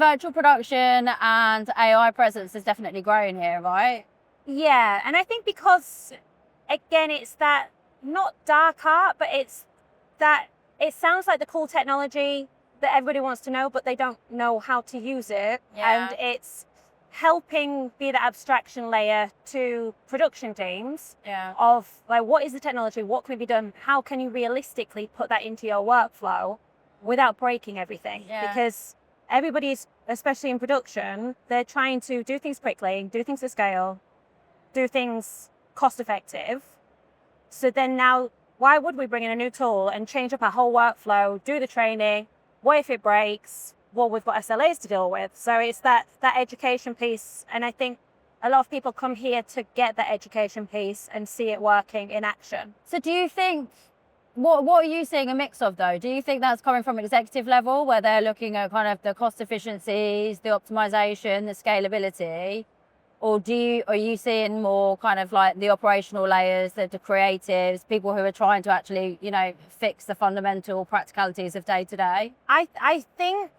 virtual production and AI presence is definitely growing here, right? Yeah, and I think because, again, it's that not dark art, but it's that it sounds like the cool technology that everybody wants to know, but they don't know how to use it. Yeah. And it's helping be the abstraction layer to production teams of like, what is the technology? What can be done? How can you realistically put that into your workflow without breaking everything? Because everybody's, especially in production, they're trying to do things quickly, do things at scale, do things cost effective. So then now, why would we bring in a new tool and change up our whole workflow, do the training? What if it breaks? Well, we've got SLAs to deal with. So it's that education piece. And I think a lot of people come here to get that education piece and see it working in action. So do you think, what are you seeing a mix of though? Do you think that's coming from executive level where they're looking at kind of the cost efficiencies, the optimization, the scalability? Or are you seeing more kind of like the operational layers, the creatives, people who are trying to actually, fix the fundamental practicalities of day to day? I think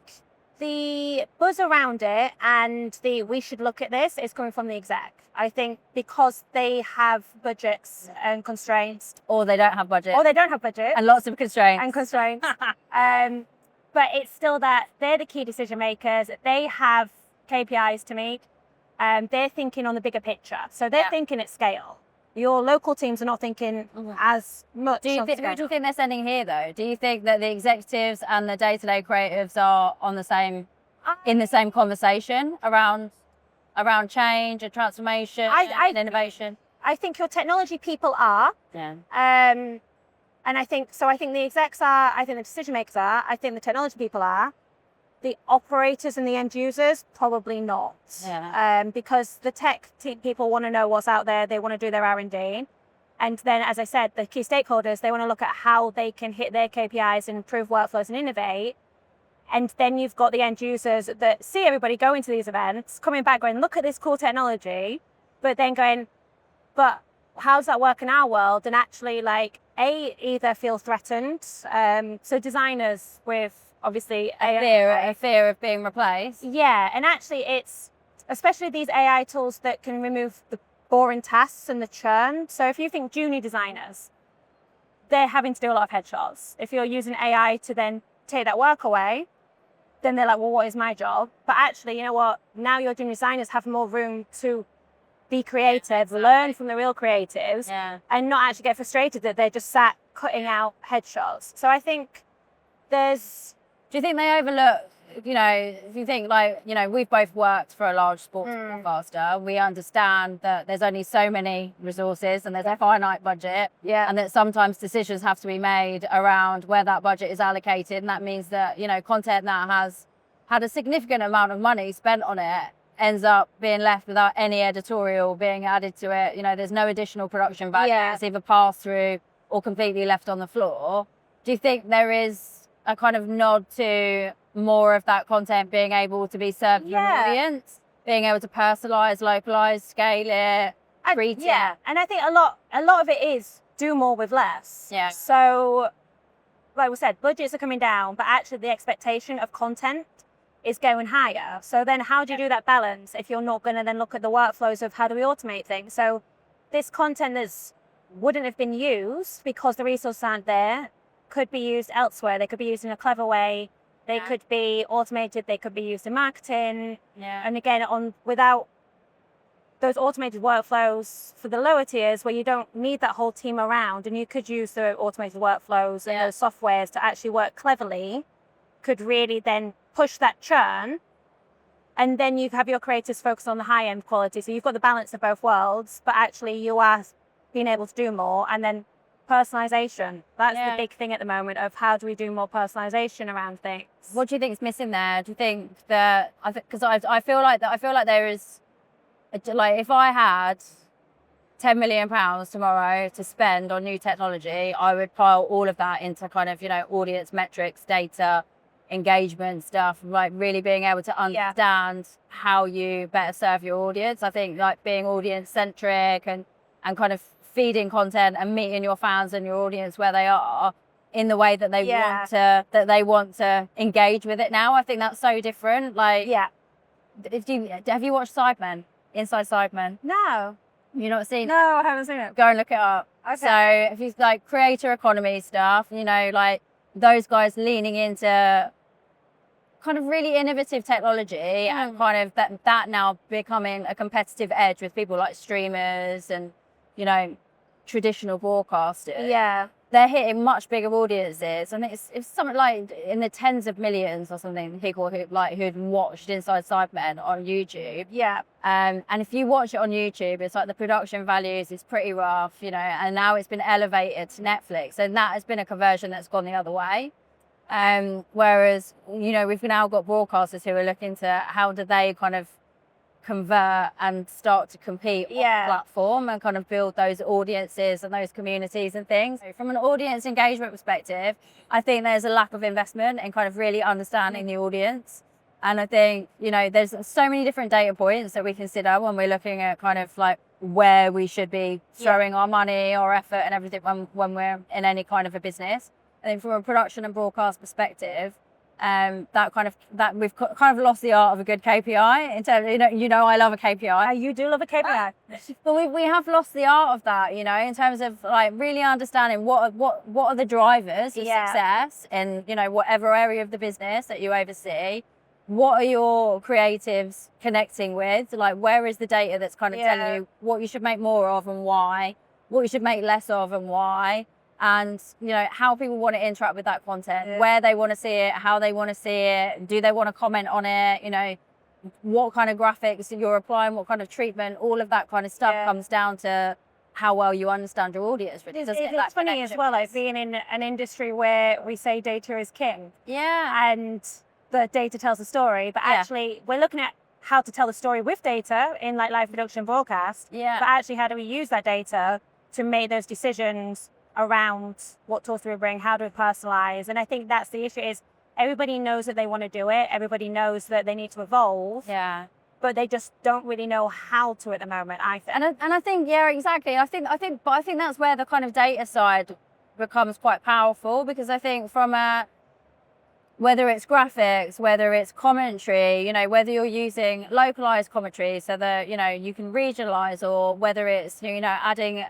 the buzz around it and we should look at this is coming from the exec. I think because they have budgets and constraints. Or they don't have budget. And lots of constraints. But it's still that they're the key decision makers. They have KPIs to meet. They're thinking on the bigger picture. So they're thinking at scale. Your local teams are not thinking as much. Who do you think they're sending here though? Do you think that the executives and the day-to-day creatives are in the same conversation around change and transformation and innovation? I think your technology people are. Yeah. And I think the execs are, I think the decision makers are, I think the technology people are. The operators and the end users, probably not. Yeah. Because the tech people want to know what's out there. They want to do their R&D. And then, as I said, the key stakeholders, they want to look at how they can hit their KPIs and improve workflows and innovate. And then you've got the end users that see everybody going to these events, coming back going, look at this cool technology, but then going, but how does that work in our world? And actually either feel threatened. So designers with, obviously, a fear of being replaced. Yeah, and actually it's, especially these AI tools that can remove the boring tasks and the churn. So if you think junior designers, they're having to do a lot of headshots. If you're using AI to then take that work away, then they're like, well, what is my job? But actually, you know what? Now your junior designers have more room to be creative, learn from the real creatives, and not actually get frustrated that they're just sat cutting out headshots. So I think do you think they overlook, if you think we've both worked for a large sports broadcaster, we understand that there's only so many resources and there's a finite budget. Yeah. And that sometimes decisions have to be made around where that budget is allocated. And that means that, content that has had a significant amount of money spent on it ends up being left without any editorial being added to it. There's no additional production value. It's either passed through or completely left on the floor. Do you think there is a kind of nod to more of that content being able to be served to an audience, being able to personalize, localize, scale it, treat it? Yeah, and I think a lot of it is do more with less. Yeah. So, like we said, budgets are coming down, but actually the expectation of content is going higher. So then how do you do that balance if you're not going to then look at the workflows of how do we automate things? So this content that wouldn't have been used because the resources aren't there could be used elsewhere. They could be used in a clever way. They could be automated. They could be used in marketing. Yeah. And again, without those automated workflows for the lower tiers where you don't need that whole team around, and you could use the automated workflows and those softwares to actually work cleverly, could really then push that churn. And then you have your creators focus on the high end quality. So you've got the balance of both worlds, but actually you are being able to do more. And then personalization. That's the big thing at the moment of how do we do more personalization around things. What do you think is missing there? Do you think that, because I feel like there is, if I had £10 million tomorrow to spend on new technology, I would pile all of that into kind of, audience metrics, data, engagement stuff, really being able to understand how you better serve your audience. I think being audience centric and kind of feeding content and meeting your fans and your audience where they are in the way that they want to engage with it now. I think that's so different. Like, have you watched Sidemen? Inside Sidemen? No. You not seen No, I haven't seen it. Go and look it up. Okay. So if you like creator economy stuff, you know, like those guys leaning into kind of really innovative technology and kind of that now becoming a competitive edge with people like streamers and, you know, traditional broadcasters. Yeah. They're hitting much bigger audiences, and it's something like in the tens of millions or something. People who'd watched Inside Sidemen on YouTube. Yeah. And if you watch it on YouTube, it's like the production values is pretty rough, you know. And now it's been elevated to Netflix, and that has been a conversion that's gone the other way. Whereas, you know, we've now got broadcasters who are looking to how do they kind of convert and start to compete on the platform and kind of build those audiences and those communities and things. From an audience engagement perspective, I think there's a lack of investment in kind of really understanding the audience. And I think, you know, there's so many different data points that we consider when we're looking at kind of like where we should be throwing our money or effort and everything when we're in any kind of a business. I think from a production and broadcast perspective, that we've kind of lost the art of a good KPI in terms of, you know I love a KPI. You do love a KPI. But we have lost the art of that, you know, in terms of like really understanding what are the drivers of success in, you know, whatever area of the business that you oversee. What are your creatives connecting with? Like, where is the data that's kind of telling you what you should make more of and why, what you should make less of and why? And, you know, how people want to interact with that content, where they want to see it, how they want to see it, do they want to comment on it, you know, what kind of graphics you're applying, what kind of treatment, all of that kind of stuff comes down to how well you understand your audience. It's funny as well, like being in an industry where we say data is king. Yeah. And the data tells a story, but actually we're looking at how to tell the story with data in like live production broadcast. Yeah. But actually, how do we use that data to make those decisions around what tools do we bring, how do we personalize? And I think that's the issue is everybody knows that they want to do it. Everybody knows that they need to evolve. Yeah. But they just don't really know how to at the moment, I think. And I think, yeah, exactly. I think that's where the kind of data side becomes quite powerful, because I think from whether it's graphics, whether it's commentary, you know, whether you're using localized commentary so that, you know, you can regionalize, or whether it's, you know, adding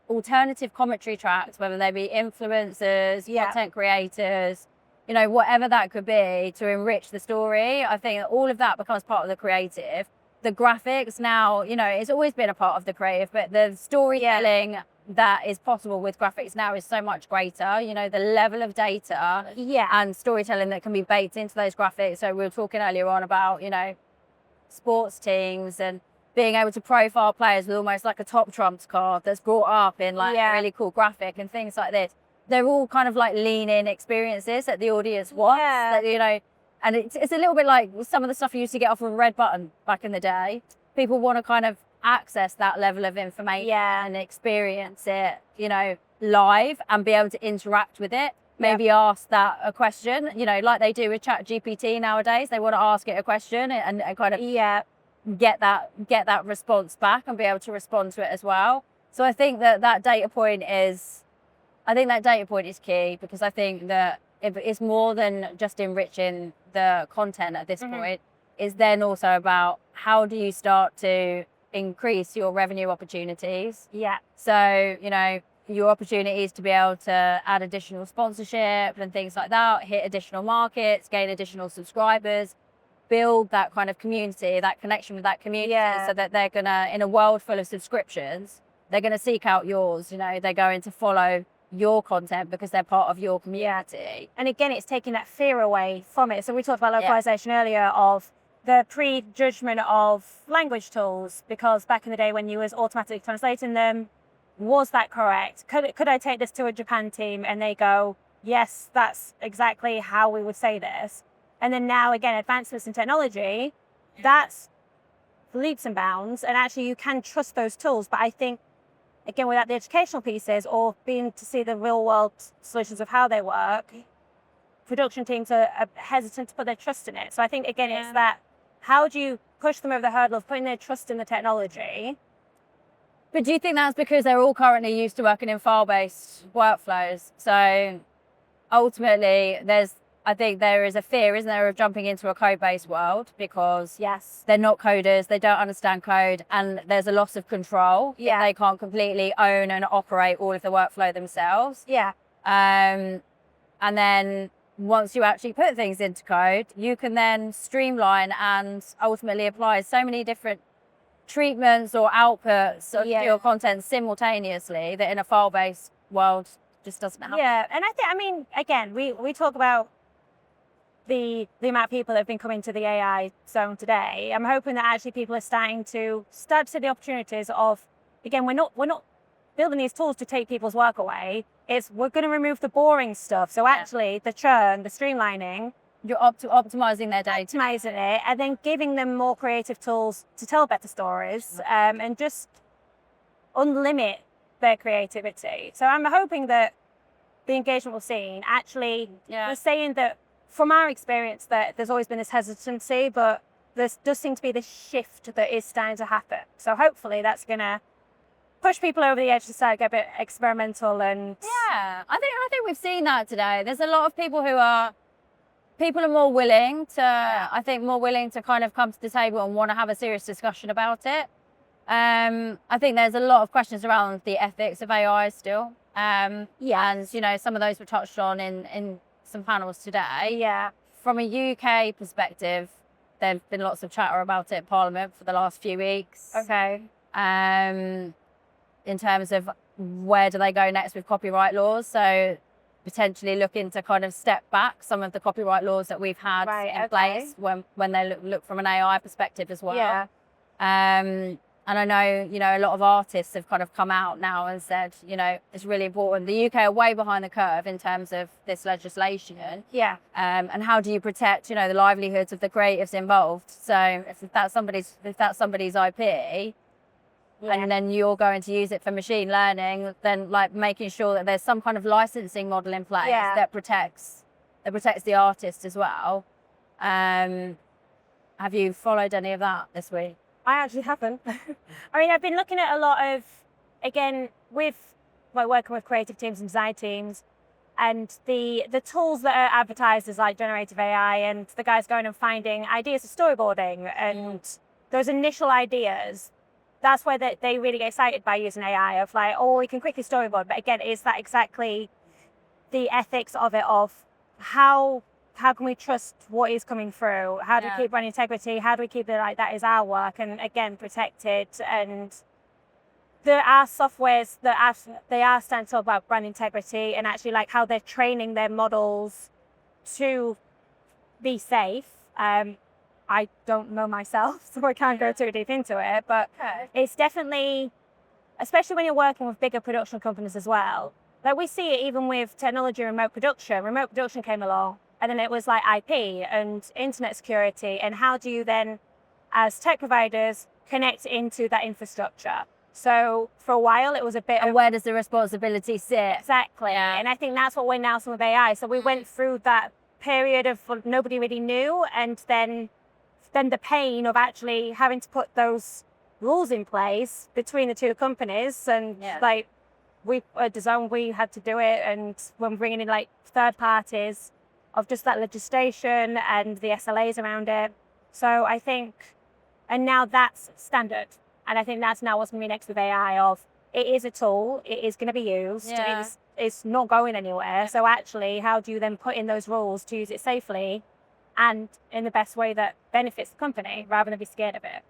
alternative commentary tracks, whether they be influencers, content creators, you know, whatever that could be to enrich the story. I think all of that becomes part of the creative. The graphics now, you know, it's always been a part of the creative, but the storytelling that is possible with graphics now is so much greater. You know, the level of data and storytelling that can be baked into those graphics. So we were talking earlier on about, you know, sports teams and being able to profile players with almost like a top trumps card that's brought up in like a really cool graphic and things like this. They're all kind of like lean in experiences that the audience wants, that, you know, and it's a little bit like some of the stuff you used to get off of a red button back in the day. People want to kind of access that level of information and experience it, you know, live and be able to interact with it. Maybe ask that a question, you know, like they do with ChatGPT nowadays. They want to ask it a question and kind of get that response back and be able to respond to it as well. So I think that data point is key, because I think that it's more than just enriching the content at this point. It's then also about how do you start to increase your revenue opportunities. So, you know, your opportunities to be able to add additional sponsorship and things like that, hit additional markets, gain additional subscribers, build that kind of community, that connection with that community, so that they're gonna, in a world full of subscriptions, they're gonna seek out yours. You know, they're going to follow your content because they're part of your community. And again, it's taking that fear away from it. So we talked about localization earlier, of the prejudgment of language tools, because back in the day when you was automatically translating them, was that correct? Could I take this to a Japan team and they go, yes, that's exactly how we would say this? And then now, again, advancements in technology, that's leaps and bounds. And actually, you can trust those tools. But I think, again, without the educational pieces or being to see the real world solutions of how they work, production teams are hesitant to put their trust in it. So I think, again, it's that, how do you push them over the hurdle of putting their trust in the technology? But do you think that's because they're all currently used to working in file-based workflows? So ultimately, I think there is a fear, isn't there, of jumping into a code-based world because Yes. they're not coders, they don't understand code, and there's a loss of control. Yeah. They can't completely own and operate all of the workflow themselves. Yeah. And then once you actually put things into code, you can then streamline and ultimately apply so many different treatments or outputs of your content simultaneously that in a file-based world just doesn't happen. Yeah, and I mean, again, we talk about the amount of people that have been coming to the AI zone today. I'm hoping that actually people are starting to see the opportunities of, again, we're not building these tools to take people's work away. We're going to remove the boring stuff. So actually the churn, the streamlining, you're optimizing their data. Optimizing it, and then giving them more creative tools to tell better stories, and just unlimit their creativity. So I'm hoping that the engagement we're seeing actually, we're saying that from our experience that there's always been this hesitancy, but there does seem to be this shift that is starting to happen. So hopefully that's going to push people over the edge to start get a bit experimental. And I think we've seen that today. There's a lot of people are more willing to, I think, more willing to kind of come to the table and want to have a serious discussion about it. I think there's a lot of questions around the ethics of AI still. And, you know, some of those were touched on in some panels today. Yeah. From a UK perspective, there's been lots of chatter about it in Parliament for the last few weeks. Okay. In terms of where do they go next with copyright laws. So potentially looking to kind of step back some of the copyright laws that we've had in place when they look from an AI perspective as well. Yeah. And I know, you know, a lot of artists have kind of come out now and said, you know, it's really important. The UK are way behind the curve in terms of this legislation. Yeah. And how do you protect, you know, the livelihoods of the creatives involved? So if that's somebody's IP, and then you're going to use it for machine learning, then like making sure that there's some kind of licensing model in place that protects the artist as well. Have you followed any of that this week? I actually haven't. I mean, I've been looking at a lot of, again, with like working with creative teams and design teams, and the tools that are advertised as like generative AI, and the guys going and finding ideas for storyboarding and those initial ideas. That's where they really get excited by using AI of like, oh, we can quickly storyboard. But again, is that exactly the ethics of it, of how can we trust what is coming through? How do we keep brand integrity? How do we keep it like that is our work and again protected? And there are softwares that they are starting to talk about brand integrity and actually like how they're training their models to be safe. I don't know myself, so I can't go too deep into it, but it's definitely, especially when you're working with bigger production companies as well, like we see it even with technology, remote production. Remote production came along, and then it was like IP and internet security, and how do you then, as tech providers, connect into that infrastructure? So for a while, it was a bit and where does the responsibility sit? Exactly, and I think that's what we're now seeing with AI. So we went through that period of nobody really knew, and then the pain of actually having to put those rules in place between the two companies. And like at DAZN, we had to do it. And when bringing in like third parties of just that legislation and the SLAs around it. So I think, and now that's standard. And I think that's now what's going to be next with AI of it is a tool, it is going to be used, it's not going anywhere. So actually, how do you then put in those rules to use it safely and in the best way that benefits the company rather than be scared of it?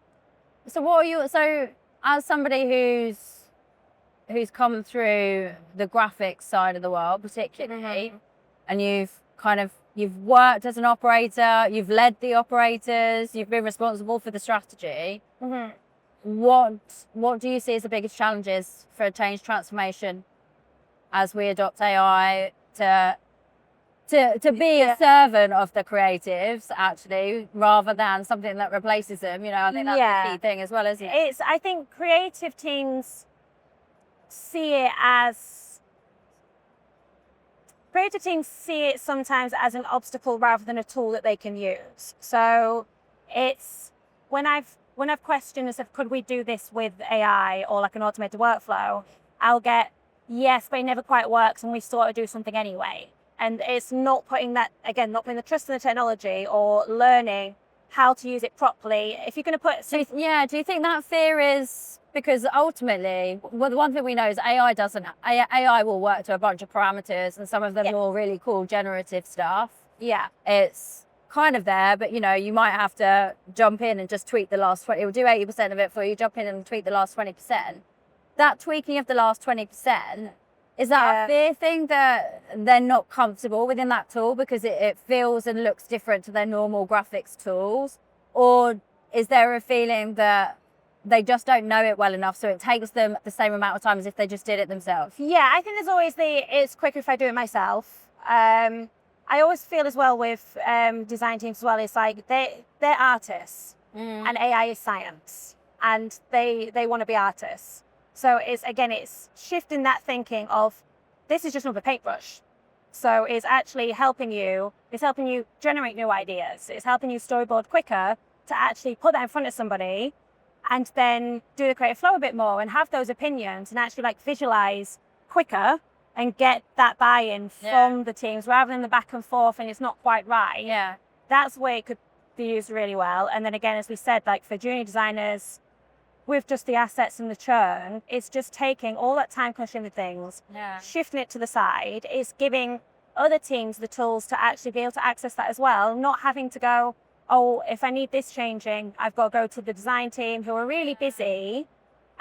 So as somebody who's come through the graphics side of the world particularly, and you've worked as an operator, you've led the operators, you've been responsible for the strategy, what do you see as the biggest challenges for a change transformation as we adopt AI to be a servant of the creatives, actually, rather than something that replaces them? You know, I think that's the key thing as well, isn't it? I think creative teams see it sometimes as an obstacle rather than a tool that they can use. So it's when I've questioned as if could we do this with AI or like an automated workflow, I'll get yes, but it never quite works and we sort of do something anyway. And it's not putting that, again, not putting the trust in the technology or learning how to use it properly. If you're going to put... do you think that fear is because ultimately, well, the one thing we know is AI will work to a bunch of parameters, and some of them are really cool generative stuff. Yeah. It's kind of there, but you might have to jump in and just tweak the last 20. It will do 80% of it for you. Jump in and tweak the last 20%. That tweaking of the last 20%, is that a fear thing that they're not comfortable within that tool because it feels and looks different to their normal graphics tools? Or is there a feeling that they just don't know it well enough, so it takes them the same amount of time as if they just did it themselves? Yeah, I think there's always it's quicker if I do it myself. I always feel as well with design teams as well, it's like they're artists and AI is science, and they want to be artists. So it's shifting that thinking of this is just another paintbrush. So it's actually helping you generate new ideas. It's helping you storyboard quicker to actually put that in front of somebody and then do the creative flow a bit more and have those opinions and actually like visualize quicker and get that buy-in from the teams rather than the back and forth and it's not quite right. Yeah. That's where it could be used really well. And then again, as we said, like for junior designers, with just the assets and the churn, it's just taking all that time-consuming things, shifting it to the side. It's giving other teams the tools to actually be able to access that as well, not having to go, oh, if I need this changing, I've got to go to the design team who are really busy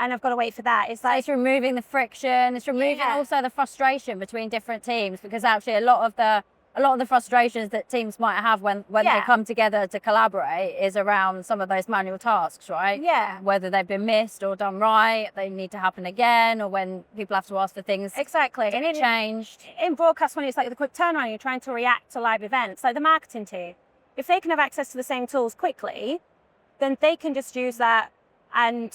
and I've got to wait for that. It's like it's removing the friction. It's removing also the frustration between different teams, because actually a lot of the frustrations that teams might have when they come together to collaborate is around some of those manual tasks, right? Yeah. Whether they've been missed or done right, they need to happen again, or when people have to ask for things and it changed. In broadcast, when it's like the quick turnaround, you're trying to react to live events, like the marketing team. If they can have access to the same tools quickly, then they can just use that. And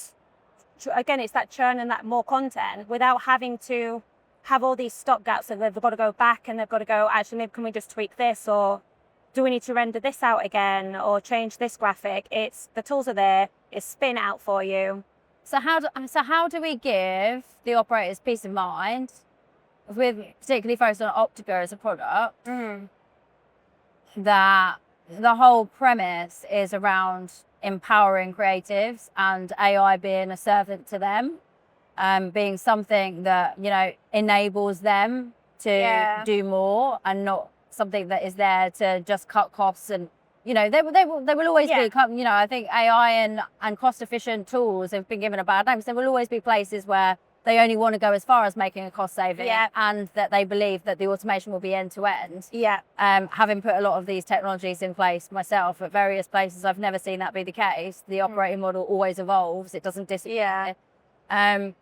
again, it's that churn and that more content without having to have all these stopgaps that they've got to go back and they've got to go, actually, maybe can we just tweak this? Or do we need to render this out again or change this graphic? It's the tools are there, it's spin out for you. So how do we give the operators peace of mind, with particularly focused on Optikka as a product, that the whole premise is around empowering creatives and AI being a servant to them? Being something that, enables them to do more and not something that is there to just cut costs. And, they will always be, I think AI and cost efficient tools have been given a bad name. So there will always be places where they only want to go as far as making a cost saving and that they believe that the automation will be end to end. Having put a lot of these technologies in place myself at various places, I've never seen that be the case. The operating model always evolves. It doesn't disappear.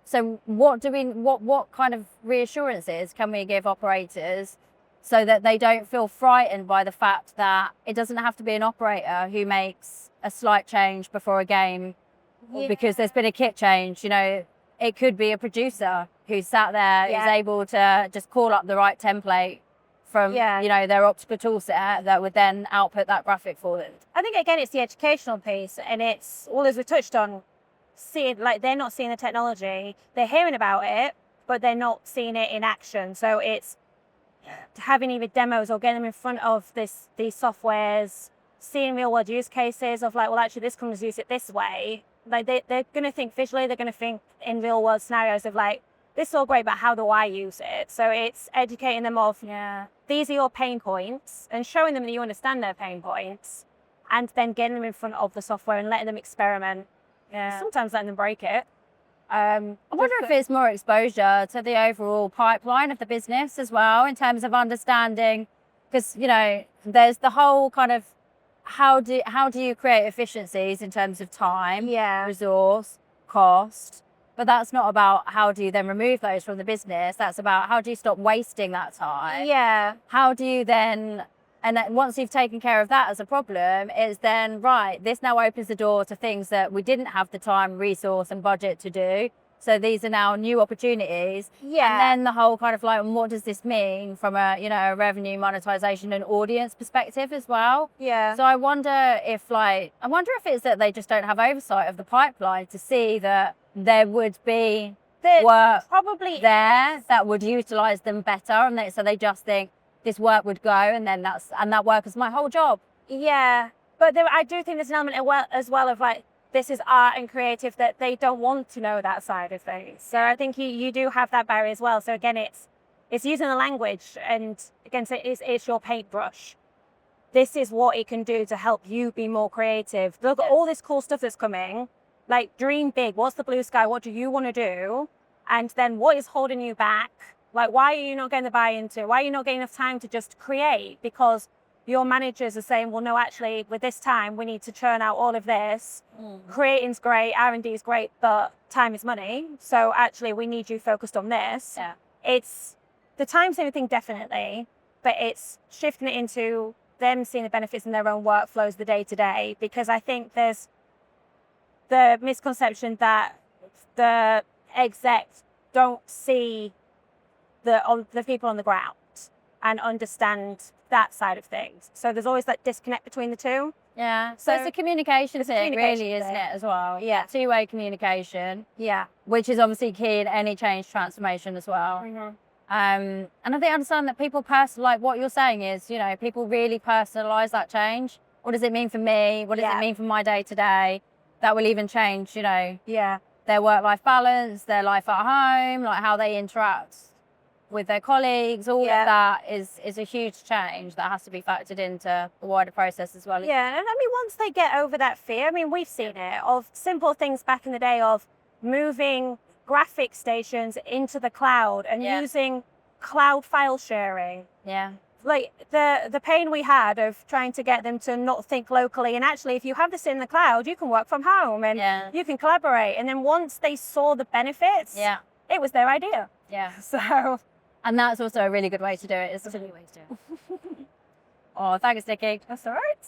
So what kind of reassurances can we give operators so that they don't feel frightened by the fact that it doesn't have to be an operator who makes a slight change before a game because there's been a kit change? It could be a producer who's sat there, who's able to just call up the right template from their Optikka tool set that would then output that graphic for them. I think again it's the educational piece, and it's all, as we touched on, they're not seeing the technology, they're hearing about it, but they're not seeing it in action. So it's having either demos or getting them in front of these softwares, seeing real world use cases of like, well, actually this company's use it this way. Like they're going to think visually, they're going to think in real world scenarios of like, this is all great, but how do I use it? So it's educating them of, these are your pain points and showing them that you understand their pain points, and then getting them in front of the software and letting them experiment. Sometimes letting them break it. I wonder if it's more exposure to the overall pipeline of the business as well, in terms of understanding, because there's the whole kind of how do you create efficiencies in terms of time, resource, cost, but that's not about how do you then remove those from the business. That's about how do you stop wasting that time. How do you then, and then once you've taken care of that as a problem, it's then, right, this now opens the door to things that we didn't have the time, resource and budget to do. So these are now new opportunities. And then the whole kind of like, what does this mean from a, revenue monetization and audience perspective as well? So I wonder if it's that they just don't have oversight of the pipeline to see that there would be work probably there that would utilize them better. And so they just think, this work would go, and then that work is my whole job. Yeah, but I do think there's an element as well of like, this is art and creative, that they don't want to know that side of things. So I think you do have that barrier as well. So again, it's using the language, and again, so it's your paintbrush. This is what it can do to help you be more creative. Look at all this cool stuff that's coming. Like, dream big. What's the blue sky? What do you want to do? And then what is holding you back? Like, why are you not getting the buy-in to? Why are you not getting enough time to just create? Because your managers are saying, well, no, actually, with this time, we need to churn out all of this. Creating's great, R&D is great, but time is money. So actually, we need you focused on this. Yeah. It's the time-saving thing, definitely, but it's shifting it into them seeing the benefits in their own workflows, the day-to-day, because I think there's the misconception that the execs don't see the people on the ground and understand that side of things. So there's always that disconnect between the two. Yeah. So it's a communication thing, really, isn't it, as well? Yeah. Two-way communication. Yeah. Which is obviously key in any change transformation as well. Mm-hmm. And I think I understand that people like what you're saying is, you know, people really personalize that change. What does it mean for me? What does it mean for my day-to-day? That will even change, you know, their work-life balance, their life at home, like how they interact with their colleagues. All of that is a huge change that has to be factored into the wider process as well. Yeah, and I mean, once they get over that fear, I mean, we've seen it of simple things back in the day of moving graphic stations into the cloud and using cloud file sharing. Yeah. Like the pain we had of trying to get them to not think locally, and actually if you have this in the cloud, you can work from home and you can collaborate. And then once they saw the benefits, it was their idea. Yeah. So, and that's also a really good way to do it. It's a really way to do it. Oh, thanks, Niki. That's all right.